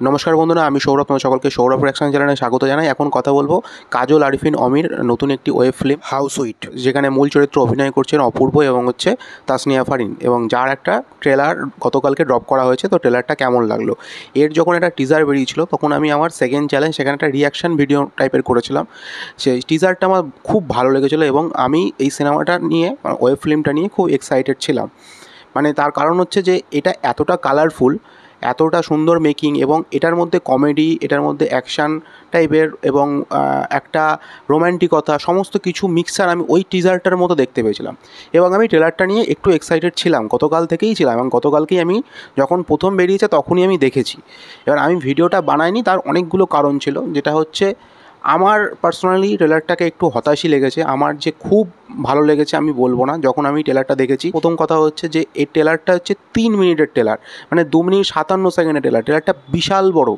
নমস্কার বন্ধুরা, আমি সৌরভ। তোমাদের সকলকে সৌরভ রিঅ্যাকশন চ্যানেলে স্বাগত জানাই। এখন কথা বলবো কাজল আরিফিন অমির নতুন একটি ওয়েব ফিল্ম হাউস উইট, যেখানে মূল চরিত্র অভিনয় করছেন অপূর্ব এবং তাসনিয়া ফারিন, এবং যার একটা ট্রেলার গতকালকে ড্রপ করা হয়েছে। তো ট্রেলারটা কেমন লাগলো? এর যখন একটা টিজার বেরিয়েছিল তখন আমি আমার সেকেন্ড চ্যালেঞ্জ সেখানে একটা রিঅ্যাকশন ভিডিও টাইপের করেছিলাম। সেই টিজারটা আমার খুব ভালো লেগেছিলো এবং আমি এই সিনেমাটা নিয়ে, ওয়েব ফিল্মটা নিয়ে খুব এক্সাইটেড ছিলাম। মানে তার কারণ হচ্ছে যে এটা এতটা কালারফুল, এতটা সুন্দর মেকিং, এবং এটার মধ্যে কমেডি, এটার মধ্যে অ্যাকশান টাইপের এবং একটা রোম্যান্টিকতা, সমস্ত কিছু মিক্সার আমি ওই টিজারটার মতো দেখতে পেয়েছিলাম। এবং আমি ট্রেলারটা নিয়ে একটু এক্সাইটেড ছিলাম, গতকাল থেকেই ছিলাম, এবং গতকালকেই আমি যখন প্রথম বেরিয়েছে তখনই আমি দেখেছি। এবার আমি ভিডিওটা বানাইনি, তার অনেকগুলো কারণ ছিল। যেটা হচ্ছে, আমার পার্সোনালি ট্রেলারটাকে একটু হতাশই লেগেছে। আমার যে খুব ভালো লেগেছে আমি বলবো না। যখন আমি ট্রেলারটা দেখেছি, প্রথম কথা হচ্ছে যে এই ট্রেলারটা হচ্ছে 3 মিনিটের ট্রেলার, মানে 2 মিনিট 57 সেকেন্ডের ট্রেলার। ট্রেলারটা বিশাল বড়।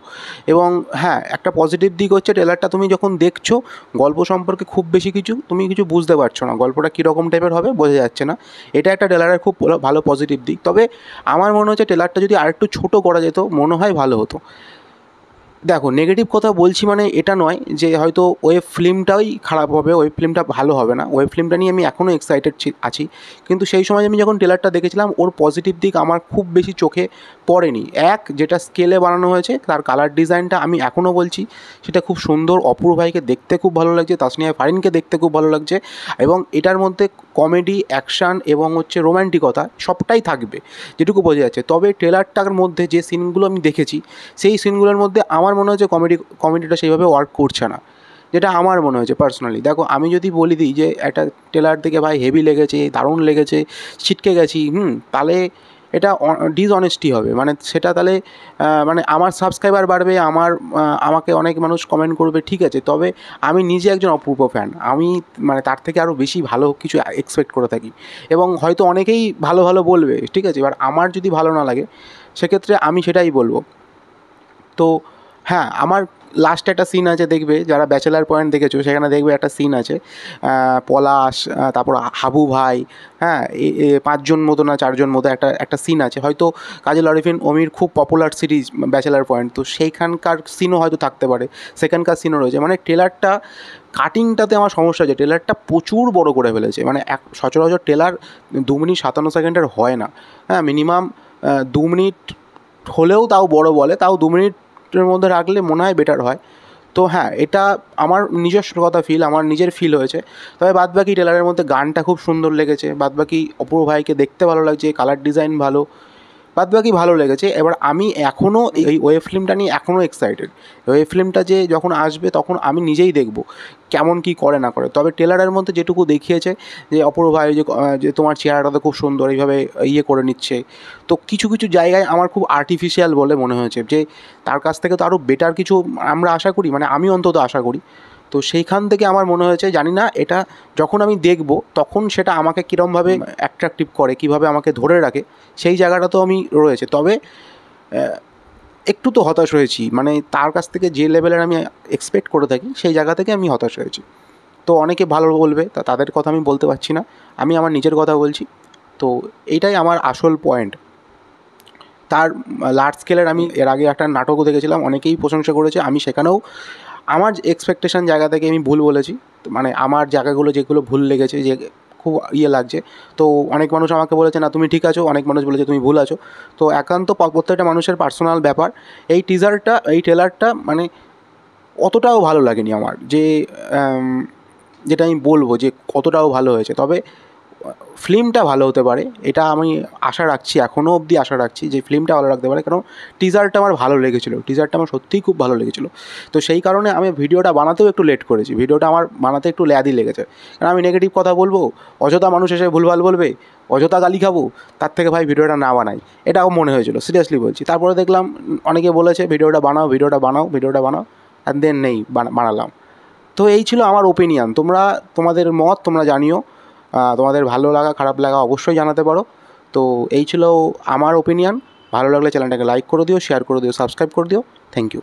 এবং হ্যাঁ, একটা পজিটিভ দিক হচ্ছে ট্রেলারটা তুমি যখন দেখছো, গল্প সম্পর্কে খুব বেশি তুমি কিছু বুঝতে পারছো না, গল্পটা কীরকম টাইপের হবে বোঝা যাচ্ছে না। এটা একটা ট্রেলারের খুব ভালো পজিটিভ দিক। তবে আমার মনে হচ্ছে ট্রেলারটা যদি আরেকটু ছোটো করা যেত, মনে হয় ভালো হতো। দেখো, নেগেটিভ কথা বলছি মানে এটা নয় যে হয়তো ওয়েব ফিল্মটাই খারাপ হবে, ওয়েব ফিল্মটা ভালো হবে না। ওয়েব ফিল্মটা নিয়ে আমি এখনও এক্সাইটেড আছি। কিন্তু সেই সময় আমি যখন ট্রেলারটা দেখেছিলাম, ওর পজিটিভ দিক আমার খুব বেশি চোখে পড়েনি। যেটা স্কেলে বানানো হয়েছে, তার কালার ডিজাইনটা আমি এখনও বলছি সেটা খুব সুন্দর। অপূর্ব ভাইকে দেখতে খুব ভালো লাগছে, তাসনিয়া ফারিনকে দেখতে খুব ভালো লাগছে, এবং এটার মধ্যে কমেডি, অ্যাকশান এবং রোম্যান্টিকতা সবটাই থাকবে, যেটুকু বোঝা যাচ্ছে। তবে ট্রেলারটার মধ্যে যে সিনগুলো আমি দেখেছি, সেই সিনগুলোর মধ্যে আমার মনে হচ্ছে কমেডিটা সেইভাবে ওয়ার্ক করছে না, যেটা আমার মনে হয়েছে পার্সোনালি। দেখো, আমি যদি বলি দিই যে একটা ট্রেলার থেকে ভাই হেভি লেগেছে, দারুণ লেগেছে, ছিটকে গেছি, তাহলে এটা ডিসঅনেস্টি হবে। মানে সেটা তাহলে মানে আমার সাবস্ক্রাইবার বাড়বে, আমাকে অনেক মানুষ কমেন্ট করবে, ঠিক আছে। তবে আমি নিজে একজন অপূর্ব ফ্যান, আমি মানে তার থেকে আরও বেশি ভালো কিছু এক্সপেক্ট করে থাকি, এবং হয়তো অনেকেই ভালো ভালো বলবে, ঠিক আছে। এবার আমার যদি ভালো না লাগে, সেক্ষেত্রে আমি সেটাই বলবো। তো হ্যাঁ, আমার লাস্টে একটা সিন আছে, দেখবে যারা ব্যাচেলার পয়েন্ট দেখেছো, সেখানে দেখবে একটা সিন আছে, পলাশ, তারপর হাবু ভাই, হ্যাঁ, 5 জন মতো না 4 জন মতো একটা সিন আছে। হয়তো কাজল আরিফিন অমির খুব পপুলার সিরিজ ব্যাচেলার পয়েন্ট, তো সেইখানকার সিনও হয়তো থাকতে পারে, সেখানকার সিনও রয়েছে। মানে ট্রেলারটা কাটিংটাতে আমার সমস্যা হচ্ছে, ট্রেলারটা প্রচুর বড় করে ফেলেছে। মানে সচরাচর ট্রেলার 2 মিনিট 57 সেকেন্ডের হয় না, হ্যাঁ, মিনিমাম 2 মিনিট হলেও তাও বড় বলে, তাও 2 মিনিটের মধ্যে রাখলে মনে হয় বেটার হয়। তো হ্যাঁ, এটা আমার নিজস্ব কথা, আমার নিজের ফিল হয়েছে। তবে বাদবাকি ট্রেলারের মধ্যে গানটা খুব সুন্দর লেগেছে, বাদবাকি অপূর্ব ভাইকে দেখতে ভালো লাগছে, কালার ডিজাইন ভালো, বাদবাকি ভালো লেগেছে। এবার আমি এখনও এই ওয়েব ফিল্মটা নিয়ে এখনও এক্সাইটেড। ওয়েব ফিল্মটা যে যখন আসবে তখন আমি নিজেই দেখব কেমন কী করে না করে। তবে ট্রেলারের মধ্যে যেটুকু দেখিয়েছে, যে অপূর্ব ভাই যে তোমার চেহারাটা খুব সুন্দর, এইভাবে করে নিচ্ছে, তো কিছু কিছু জায়গায় আমার খুব আর্টিফিশিয়াল বলে মনে হয়েছে। যে তার কাছ থেকে তো আরও বেটার কিছু আমরা আশা করি, মানে আমি অন্তত আশা করি। তো সেইখান থেকে আমার মনে হয়েছে, জানি না এটা যখন আমি দেখব তখন সেটা আমাকে কীরমভাবে অ্যাট্রাকটিভ করে, কীভাবে আমাকে ধরে রাখে, সেই জায়গাটা তো আমি রয়েছে। তবে একটু তো হতাশ হয়েছি, মানে তার কাছ থেকে যে লেভেলের আমি এক্সপেক্ট করে থাকি, সেই জায়গা থেকে আমি হতাশ হয়েছি। তো অনেকে ভালো বলবে, তাদের কথা আমি বলতে পারছি না, আমি আমার নিজের কথা বলছি। তো এইটাই আমার আসল পয়েন্ট। তার লার্জ স্কেলের আমি এর আগে একটা নাটকও দেখেছিলাম, অনেকেই প্রশংসা করেছে, আমি সেখানেও আমার এক্সপেকটেশন জায়গা থেকে আমি ভুল বলেছি। মানে আমার জায়গাগুলো যেগুলো ভুল লেগেছে, যে খুব লাগছে, তো অনেক মানুষ আমাকে বলেছে না তুমি ঠিক আছো, অনেক মানুষ বলেছে তুমি ভুল আছো। তো একান্ত প্রত্যেকটা মানুষের পার্সোনাল ব্যাপার। এই ট্রেলারটা মানে অতটাও ভালো লাগেনি আমার, যেটা আমি বলবো যে কতটাও ভালো হয়েছে। তবে ফিল্মটা ভালো হতে পারে, এটা আমি আশা রাখছি, এখনও অবধি আশা রাখছি যে ফিল্মটা ভালো লাগতে পারে, কারণ টিজারটা আমার ভালো লেগেছিলো, টিজারটা আমার সত্যিই খুব ভালো লেগেছিলো। তো সেই কারণে আমি ভিডিওটা বানাতেও একটু লেট করেছি, ভিডিওটা আমার বানাতে একটু ল্যাদি লেগেছে। কারণ আমি নেগেটিভ কথা বলবো, অযথা মানুষ এসে ভুলভাল বলবে, অযথা গালি খাবো, তার থেকে ভাই ভিডিওটা না বানাই, এটাও মনে হয়েছিল, সিরিয়াসলি বলছি। তারপরে দেখলাম অনেকে বলেছে ভিডিওটা বানাও, অ্যান্ড দেন নেই, বানালাম। তো এই ছিল আমার ওপিনিয়ন। তোমাদের মত তোমরা জানিও, তোমাদের ভালো লাগা খারাপ লাগা অবশ্যই জানাতে পারো। তো এই ছিল আমার ওপিনিয়ন। ভালো লাগলে চ্যানেলটাকে লাইক করে দিও, শেয়ার করে দিও, সাবস্ক্রাইব করে দিও। Thank you.